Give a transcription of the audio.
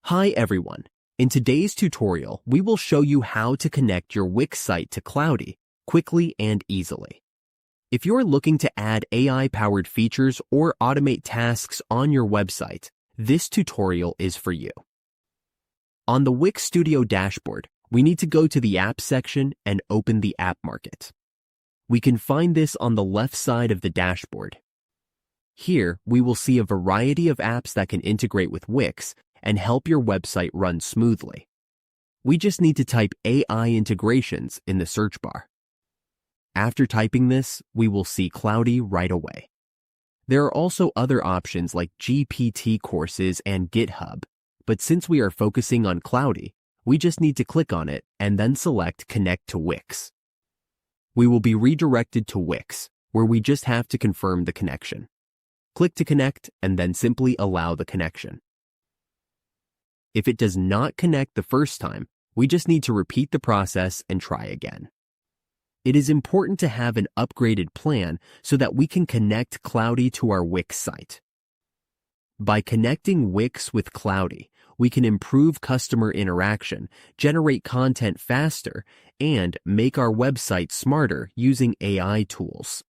Hi everyone. In today's tutorial, we will show you how to connect your Wix site to Cloudy quickly and easily. If you're looking to add AI-powered features or automate tasks on your website, this tutorial is for you. On the Wix Studio dashboard, we need to go to the App section and open the App Market. We can find this on the left side of the dashboard. Here, we will see a variety of apps that can integrate with Wix and help your website run smoothly. We just need to type AI integrations in the search bar. After typing this, we will see Cloudy right away. There are also other options like GPT courses and GitHub, but since we are focusing on Cloudy, we just need to click on it and then select Connect to Wix. We will be redirected to Wix, where we just have to confirm the connection. Click to connect and then simply allow the connection. If it does not connect the first time, we just need to repeat the process and try again. It is important to have an upgraded plan so that we can connect Cloudy to our Wix site. By connecting Wix with Cloudy, we can improve customer interaction, generate content faster, and make our website smarter using AI tools.